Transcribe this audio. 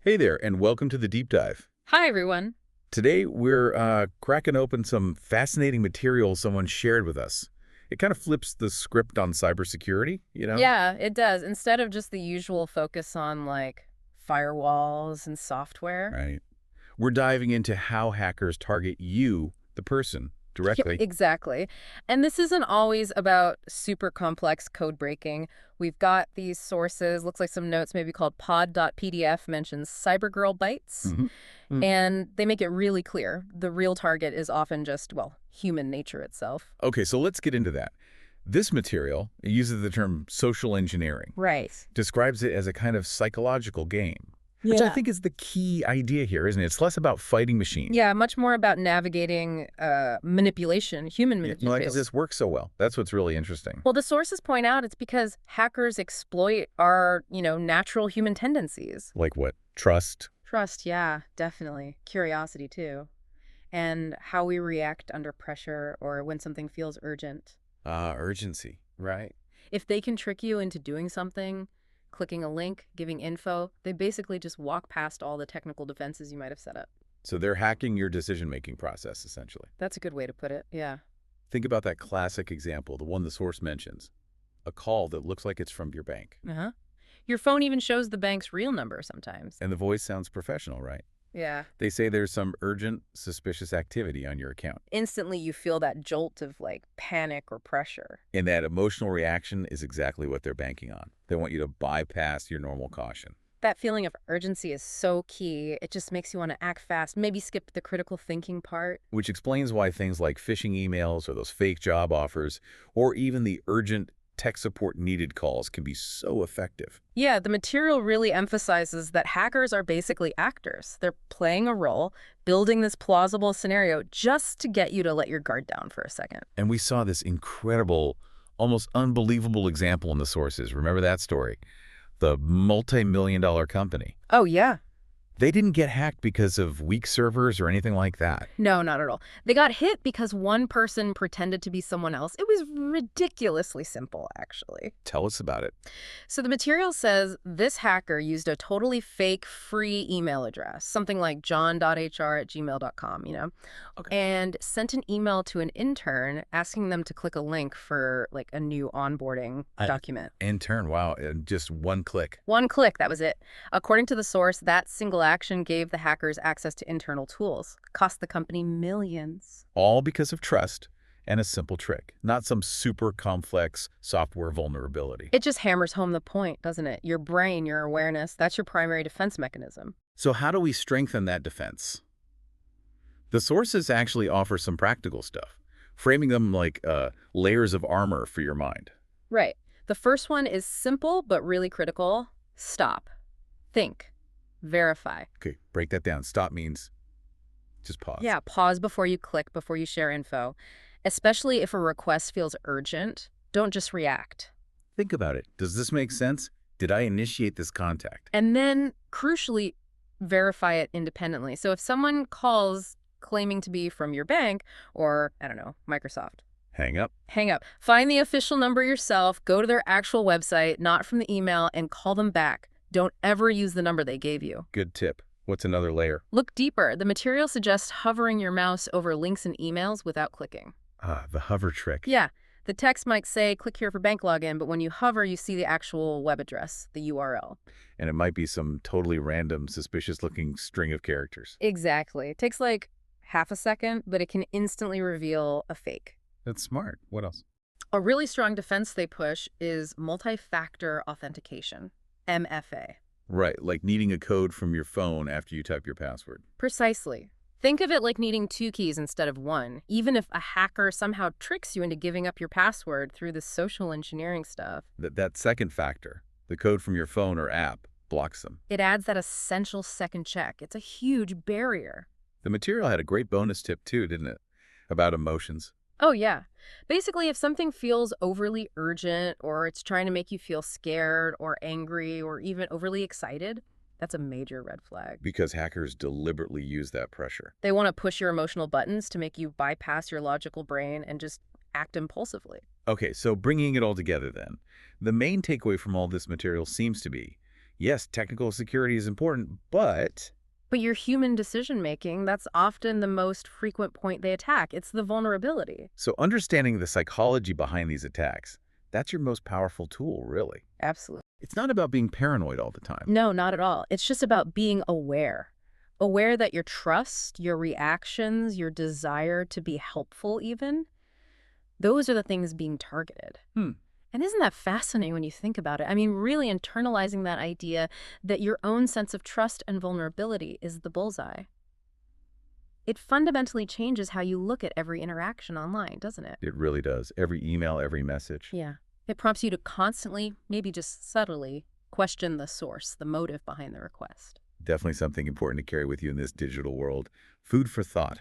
Hey there, and welcome to the Deep Dive. Hi, everyone. Today, we're cracking open some fascinating material someone shared with us. It kind of flips the script on cybersecurity, you know? Yeah, it does. Instead of just the usual focus on firewalls and software. Right. We're diving into how hackers target you, the person, Yep, directly. exactly. And this isn't always about super complex code breaking. We've got these sources, looks like some notes maybe called pod.pdf mentions CybergirlBytes, hmm and they make it really clear. The real target is often just, well, human nature itself. Okay, so let's get into that. This material uses the term social engineering, Right. describes it as a kind of psychological game, which I Yeah. think is the key idea here, isn't it? It's less about fighting machines. Yeah, much more about navigating manipulation, human Yeah, why does manipulation. this work so well? That's what's really interesting. Well, the sources point out it's because hackers exploit our, natural human tendencies. Like what? Trust? Trust, yeah, definitely. Curiosity, too. And how we react under pressure or when something feels urgent. Urgency. Right. If they can trick you into doing something, clicking a link, giving info, they basically just walk past all the technical defenses you might have set up. So they're hacking your decision-making process, essentially. That's a good way to put it, yeah. Think about that classic example, the one the source mentions. A call that looks like it's from your bank. Uh-huh. Your phone even shows the bank's real number sometimes. And the voice sounds professional, right? Yeah. They say there's some urgent, suspicious activity on your account. Instantly you feel that jolt of panic or pressure. And that emotional reaction is exactly what they're banking on. They want you to bypass your normal caution. That feeling of urgency is so key. It just makes you want to act fast, maybe skip the critical thinking part. Which explains why things like phishing emails or those fake job offers, or even the urgent tech support needed calls can be so effective. Yeah, the material really emphasizes that hackers are basically actors. They're playing a role, building this plausible scenario just to get you to let your guard down for a second. And we saw this incredible, almost unbelievable example in the sources. Remember that story? The multi-million-dollar company. Oh, yeah. They didn't get hacked because of weak servers or anything like that. No, not at all. They got hit because one person pretended to be someone else. It was ridiculously simple, actually. Tell us about it. So the material says this hacker used a totally fake free email address, something like john.hr@gmail.com, Okay. and sent an email to an intern asking them to click a link for a new onboarding document. Intern, wow, just one click. One click, that was it. According to the source, that single action gave the hackers access to internal tools, cost the company millions. All because of trust and a simple trick, not some super complex software vulnerability. It just hammers home the point, doesn't it? Your brain, your awareness, that's your primary defense mechanism. So how do we strengthen that defense? The sources actually offer some practical stuff, framing them like layers of armor for your mind. Right. The first one is simple but really critical. Stop. Think. Verify. Okay, break that down. Stop means just pause. Yeah, pause before you click, before you share info. Especially if a request feels urgent, don't just react. Think about it. Does this make sense? Did I initiate this contact? And then, crucially, verify it independently. So if someone calls claiming to be from your bank or, I don't know, Microsoft, Hang up. hang up. Find the official number yourself, go to their actual website, not from the email, and call them back. Don't ever use the number they gave you. Good tip. What's another layer? Look deeper. The material suggests hovering your mouse over links and emails without clicking. The hover trick. Yeah, the text might say, click here for bank login, but when you hover, you see the actual web address, the URL. And it might be some totally random, suspicious-looking string of characters. Exactly. It takes half a second, but it can instantly reveal a fake. That's smart. What else? A really strong defense they push is multi-factor authentication, MFA. Right, like needing a code from your phone after you type your password. Precisely. Think of it like needing 2 keys instead of 1, even if a hacker somehow tricks you into giving up your password through this social engineering stuff. That second factor, the code from your phone or app, blocks them. It adds that essential second check. It's a huge barrier. The material had a great bonus tip too, didn't it? About emotions. Oh, yeah. Basically, if something feels overly urgent or it's trying to make you feel scared or angry or even overly excited, that's a major red flag. Because hackers deliberately use that pressure. They want to push your emotional buttons to make you bypass your logical brain and just act impulsively. Okay, so bringing it all together then. The main takeaway from all this material seems to be Yes, technical security is important, but But your human decision-making, that's often the most frequent point they attack. It's the vulnerability. so understanding the psychology behind these attacks, that's your most powerful tool, really. Absolutely. It's not about being paranoid all the time. No, not at all. It's just about being aware. Aware that your trust, your reactions, your desire to be helpful even, those are the things being targeted. Hmm. And isn't that fascinating when you think about it? I mean, really internalizing that idea that your own sense of trust and vulnerability is the bullseye. It fundamentally changes how you look at every interaction online, doesn't it? It really does. Every email, every message. Yeah. It prompts you to constantly, maybe just subtly, question the source, the motive behind the request. Definitely something important to carry with you in this digital world. Food for thought.